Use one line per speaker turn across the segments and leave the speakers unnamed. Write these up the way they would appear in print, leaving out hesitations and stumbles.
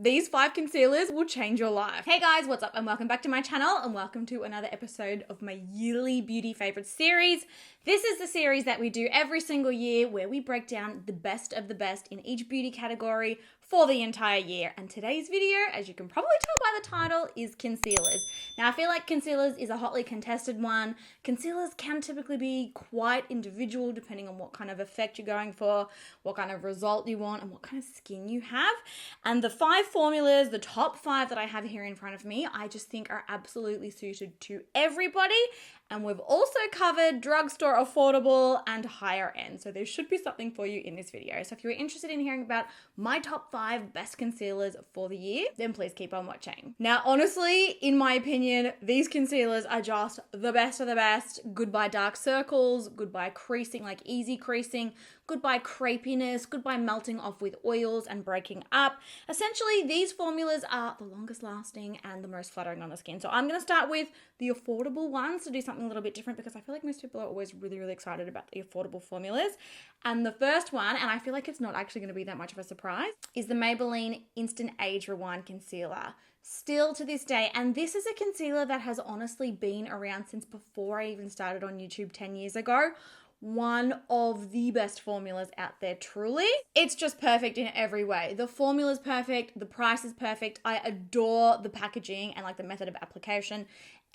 These 5 concealers will change your life. Hey guys, what's up? And welcome back to my channel and welcome to another episode of my yearly beauty favorites series. This is the series that we do every single year where we break down the best of the best in each beauty category for the entire year. And today's video, as you can probably tell by the title, is concealers. Now, I feel like concealers is a hotly contested one. Concealers can typically be quite individual depending on what kind of effect you're going for, what kind of result you want, and what kind of skin you have. And the 5 formulas, the top 5 that I have here in front of me, I just think are absolutely suited to everybody. And we've also covered drugstore, affordable, and higher end. So there should be something for you in this video. So if you're interested in hearing about my top 5 best concealers for the year, then please keep on watching. Now, honestly, in my opinion, these concealers are just the best of the best. Goodbye dark circles, goodbye creasing, like easy creasing, goodbye crepiness, goodbye melting off with oils and breaking up. Essentially, these formulas are the longest lasting and the most flattering on the skin. So I'm going to start with the affordable ones to do something a little bit different because I feel like most people are always really excited about the affordable formulas. And the first one, and I feel like it's not actually going to be that much of a surprise, is the Maybelline Instant Age Rewind Concealer. Still to this day, and this is a concealer that has honestly been around since before I even started on YouTube 10 years ago. One of the best formulas out there, truly. It's just perfect in every way. The formula's perfect, the price is perfect. I adore the packaging and like the method of application.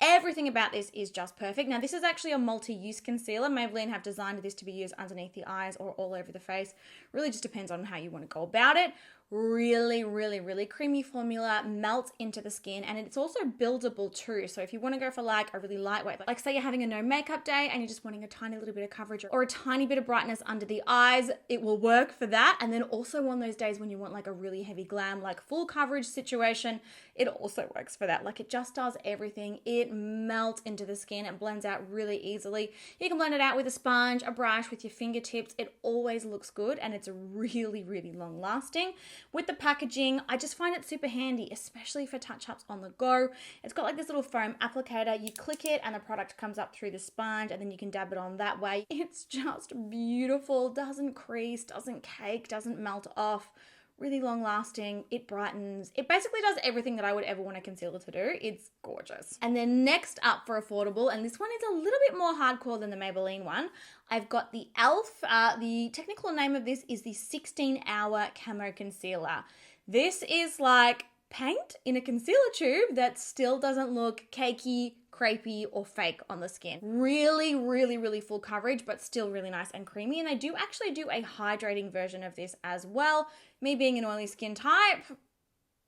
Everything about this is just perfect. Now, this is actually a multi-use concealer. Maybelline have designed this to be used underneath the eyes or all over the face. Really just depends on how you want to go about it. Really creamy formula, melts into the skin, and it's also buildable too. So if you want to go for like a really lightweight, like say you're having a no makeup day and you're just wanting a tiny little bit of coverage or a tiny bit of brightness under the eyes, it will work for that. And then also on those days when you want like a really heavy glam, like full coverage situation, it also works for that. Like it just does everything. It melts into the skin. It blends out really easily. You can blend it out with a sponge, a brush, with your fingertips. It always looks good and it's really long lasting. With the packaging, I just find it super handy, especially for touch-ups on the go. It's got like this little foam applicator. You click it and the product comes up through the sponge and then you can dab it on that way. It's just beautiful. Doesn't crease, doesn't cake, doesn't melt off. Really long lasting, it brightens. It basically does everything that I would ever want a concealer to do. It's gorgeous. And then next up for affordable, and this one is a little bit more hardcore than the Maybelline one, I've got the e.l.f. The technical name of this is the 16-hour Camo Concealer. This is like paint in a concealer tube that still doesn't look cakey, crepey, or fake on the skin. Really full coverage, but still really nice and creamy. And they do actually do a hydrating version of this as well. Me being an oily skin type,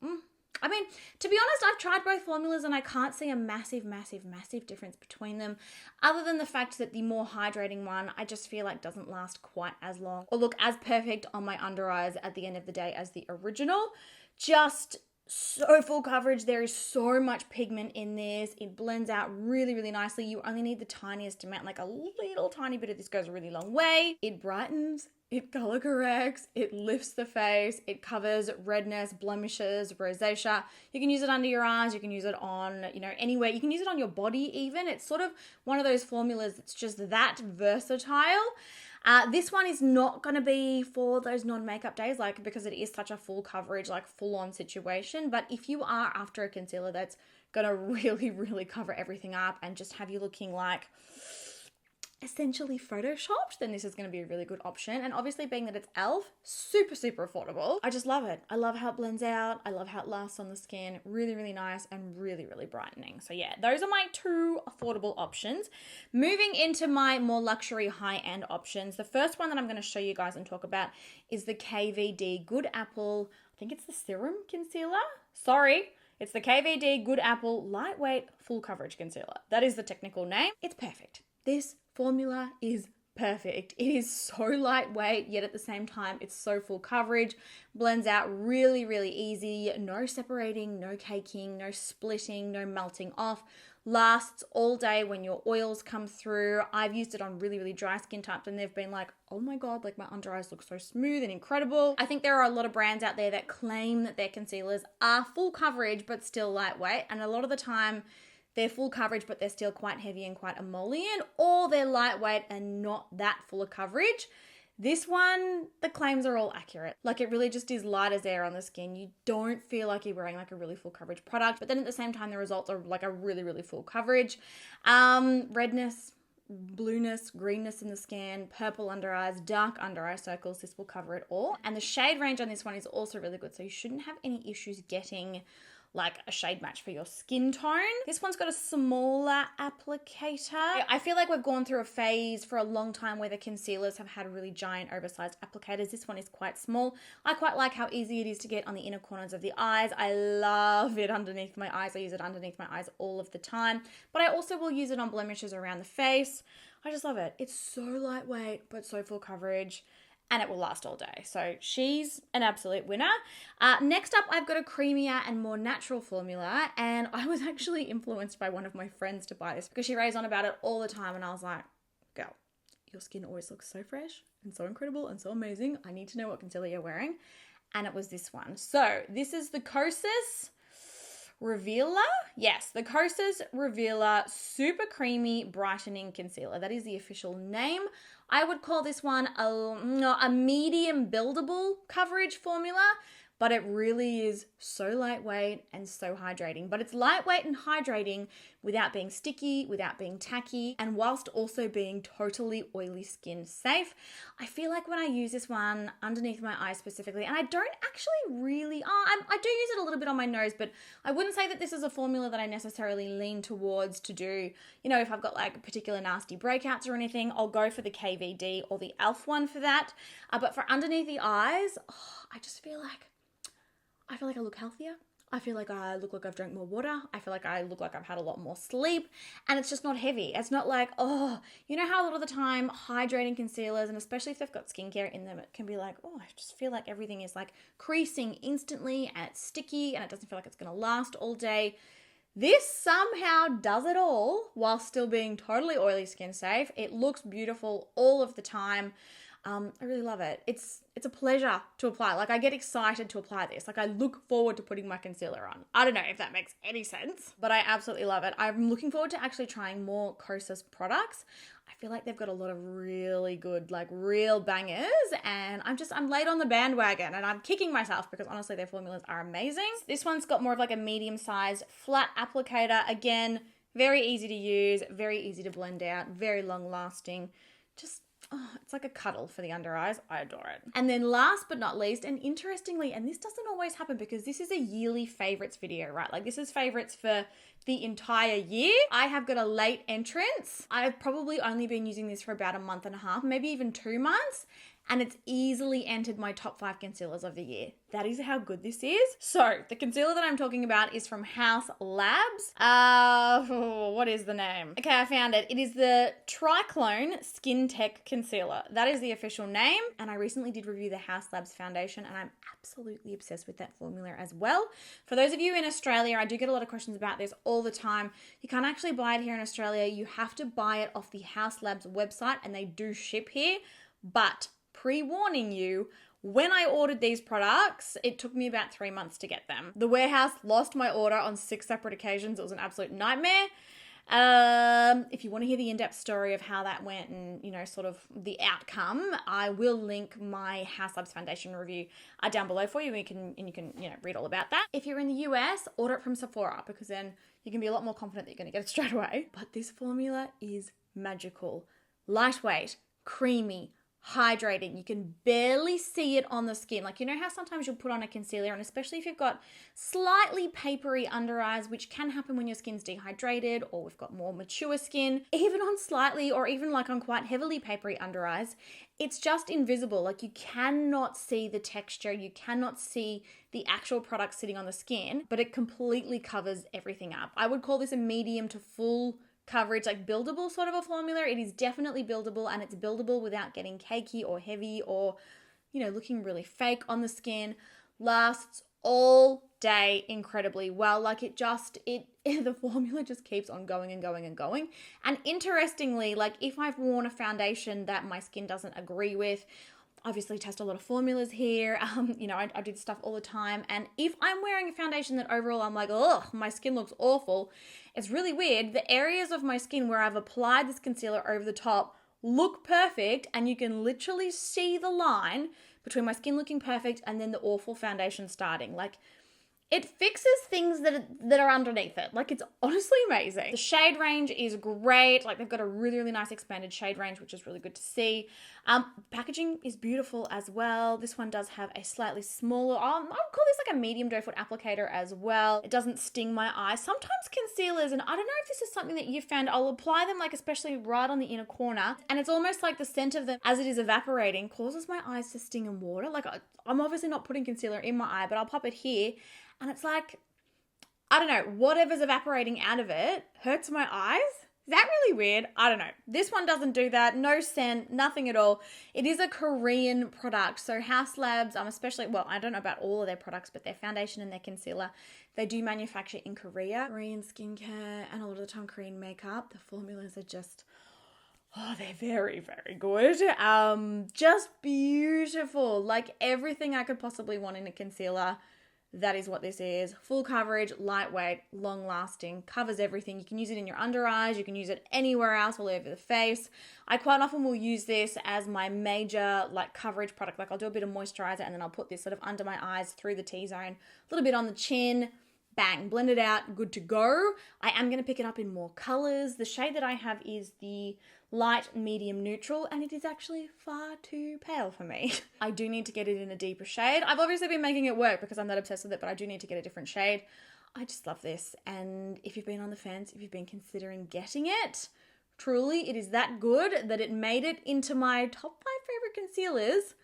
I mean, to be honest, I've tried both formulas and I can't see a massive difference between them, other than the fact that the more hydrating one, I just feel like doesn't last quite as long or look as perfect on my under eyes at the end of the day as the original. Just so full coverage. There is so much pigment in this. It blends out really nicely. You only need the tiniest amount, like a little tiny bit of this goes a really long way. It brightens, it color corrects, it lifts the face, it covers redness, blemishes, rosacea. You can use it under your eyes, you can use it on, anywhere. You can use it on your body even. It's sort of one of those formulas that's just that versatile. This one is not going to be for those non-makeup days, like because it is such a full coverage, like full-on situation. But if you are after a concealer that's going to really cover everything up and just have you looking like essentially photoshopped, then this is going to be a really good option. And obviously being that it's e.l.f., super affordable. I just love it. I love how it blends out. I love how it lasts on the skin. Really nice and really brightening. So yeah, those are my 2 affordable options. Moving into my more luxury high-end options, the first one that I'm going to show you guys and talk about is the KVD Good Apple, I think it's the Serum Concealer. Sorry. It's the KVD Good Apple Lightweight Full Coverage Concealer. That is the technical name. It's perfect. This formula is perfect. It is so lightweight, yet at the same time, it's so full coverage, blends out really easy, no separating, no caking, no splitting, no melting off, lasts all day when your oils come through. I've used it on really dry skin types and they've been like, oh my God, like my under eyes look so smooth and incredible. I think there are a lot of brands out there that claim that their concealers are full coverage, but still lightweight. And a lot of the time, they're full coverage, but they're still quite heavy and quite emollient, or they're lightweight and not that full of coverage. This one, the claims are all accurate. Like it really just is light as air on the skin. You don't feel like you're wearing like a really full coverage product, but then at the same time, the results are like a really, really full coverage. Redness, blueness, greenness in the skin, purple under eyes, dark under eye circles. This will cover it all. And the shade range on this one is also really good. So you shouldn't have any issues getting like a shade match for your skin tone. This one's got a smaller applicator. I feel like we've gone through a phase for a long time where the concealers have had really giant oversized applicators. This one is quite small. I quite like how easy it is to get on the inner corners of the eyes. I love it underneath my eyes. I use it underneath my eyes all of the time, but I also will use it on blemishes around the face. I just love it. It's so lightweight, but so full coverage, and it will last all day. So she's an absolute winner. Next up, I've got a creamier and more natural formula, and I was actually influenced by one of my friends to buy this because she raves on about it all the time, and I was like, girl, your skin always looks so fresh and so incredible and so amazing. I need to know what concealer you're wearing, and it was this one. So this is the Kosas Revealer. Yes, the Kosas Revealer Super Creamy Brightening Concealer. That is the official name. I would call this one a medium buildable coverage formula, but it really is so lightweight and so hydrating. But it's lightweight and hydrating without being sticky, without being tacky, and whilst also being totally oily skin safe. I feel like when I use this one underneath my eyes specifically, and I don't actually really, I do use it a little bit on my nose, but I wouldn't say that this is a formula that I necessarily lean towards to do, you know, if I've got like particular nasty breakouts or anything, I'll go for the KVD or the e.l.f. one for that. But for underneath the eyes, I just feel like I look healthier. I feel like I look like I've drank more water. I feel like I look like I've had a lot more sleep, and it's just not heavy. It's not like, you know how a lot of the time hydrating concealers, and especially if they've got skincare in them, it can be like, I just feel like everything is like creasing instantly and it's sticky and it doesn't feel like it's going to last all day. This somehow does it all while still being totally oily skin safe. It looks beautiful all of the time. I really love it. It's a pleasure to apply. Like I get excited to apply this. Like I look forward to putting my concealer on. I don't know if that makes any sense, but I absolutely love it. I'm looking forward to actually trying more Kosas products. I feel like they've got a lot of really good, like real bangers, and I'm late on the bandwagon and I'm kicking myself because honestly their formulas are amazing. This one's got more of like a medium-sized flat applicator. Again, very easy to use, very easy to blend out, very long lasting. It's like a cuddle for the under eyes. I adore it. And then last but not least, and interestingly, and this doesn't always happen because this is a yearly favorites video, right? Like this is favorites for the entire year. I have got a late entrance. I've probably only been using this for about a month and a half, maybe even 2 months. And it's easily entered my top 5 concealers of the year. That is how good this is. So the concealer that I'm talking about is from Haus Labs. What is the name? Okay, I found it. It is the Triclone Skin Tech Concealer. That is the official name. And I recently did review the Haus Labs foundation, and I'm absolutely obsessed with that formula as well. For those of you in Australia, I do get a lot of questions about this all the time. You can't actually buy it here in Australia. You have to buy it off the Haus Labs website, and they do ship here. But pre-warning you, when I ordered these products, it took me about 3 months to get them. The warehouse lost my order on 6 separate occasions. It was an absolute nightmare. If you want to hear the in-depth story of how that went and, you know, sort of the outcome, I will link my Haus Labs foundation review down below for you, and you can, you know, read all about that. If you're in the US, order it from Sephora because then you can be a lot more confident that you're going to get it straight away. But this formula is magical. Lightweight, creamy, hydrating. You can barely see it on the skin. Like, you know how sometimes you'll put on a concealer, and especially if you've got slightly papery under eyes, which can happen when your skin's dehydrated or we've got more mature skin, even on slightly or even like on quite heavily papery under eyes, it's just invisible. Like you cannot see the texture, you cannot see the actual product sitting on the skin, but it completely covers everything up. I would call this a medium to full coverage, like buildable sort of a formula. It is definitely buildable, and it's buildable without getting cakey or heavy or, you know, looking really fake on the skin. Lasts all day incredibly well. Like the formula just keeps on going and going and going. And interestingly, like if I've worn a foundation that my skin doesn't agree with, obviously test a lot of formulas here. You know, I do this stuff all the time. And if I'm wearing a foundation that overall I'm like, my skin looks awful, it's really weird. The areas of my skin where I've applied this concealer over the top look perfect, and you can literally see the line between my skin looking perfect and then the awful foundation starting. Like, it fixes things that are underneath it. Like, it's honestly amazing. The shade range is great. Like, they've got a really, really nice expanded shade range, which is really good to see. Packaging is beautiful as well. This one does have a slightly smaller, I would call this like a medium doe foot applicator as well. It doesn't sting my eyes. Sometimes concealers, and I don't know if this is something that you found, I'll apply them like especially right on the inner corner, and it's almost like the scent of them as it is evaporating causes my eyes to sting in water. Like, I'm obviously not putting concealer in my eye, but I'll pop it here. And it's like, I don't know, whatever's evaporating out of it hurts my eyes. Is that really weird? I don't know. This one doesn't do that. No scent, nothing at all. It is a Korean product. So House Labs, especially, well, I don't know about all of their products, but their foundation and their concealer, they do manufacture in Korea. Korean skincare and a lot of the time Korean makeup. The formulas are just, they're very, very good. Just beautiful. Like everything I could possibly want in a concealer. That is what this is. Full coverage, lightweight, long lasting, covers everything. You can use it in your under eyes. You can use it anywhere else, all over the face. I quite often will use this as my major like coverage product. Like I'll do a bit of moisturizer and then I'll put this sort of under my eyes through the T-zone, a little bit on the chin, bang, blend it out, good to go. I am going to pick it up in more colors. The shade that I have is the light, medium, neutral, and it is actually far too pale for me. I do need to get it in a deeper shade. I've obviously been making it work because I'm not obsessed with it, but I do need to get a different shade. I just love this. And if you've been on the fence, if you've been considering getting it, truly, it is that good that it made it into my top 5 favorite concealers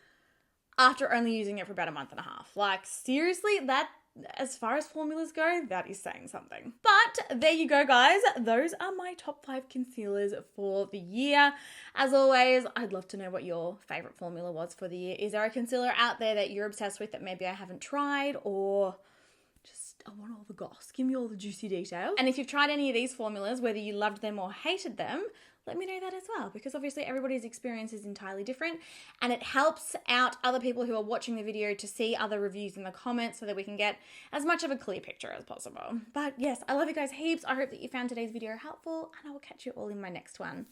after only using it for about a month and a half. Like, seriously, that, as far as formulas go, that is saying something. But there you go, guys. Those are my top 5 concealers for the year. As always, I'd love to know what your favorite formula was for the year. Is there a concealer out there that you're obsessed with that maybe I haven't tried, or just I want all the goss? Give me all the juicy details. And if you've tried any of these formulas, whether you loved them or hated them, let me know that as well, because obviously everybody's experience is entirely different, and it helps out other people who are watching the video to see other reviews in the comments so that we can get as much of a clear picture as possible. But yes, I love you guys heaps. I hope that you found today's video helpful, and I will catch you all in my next one.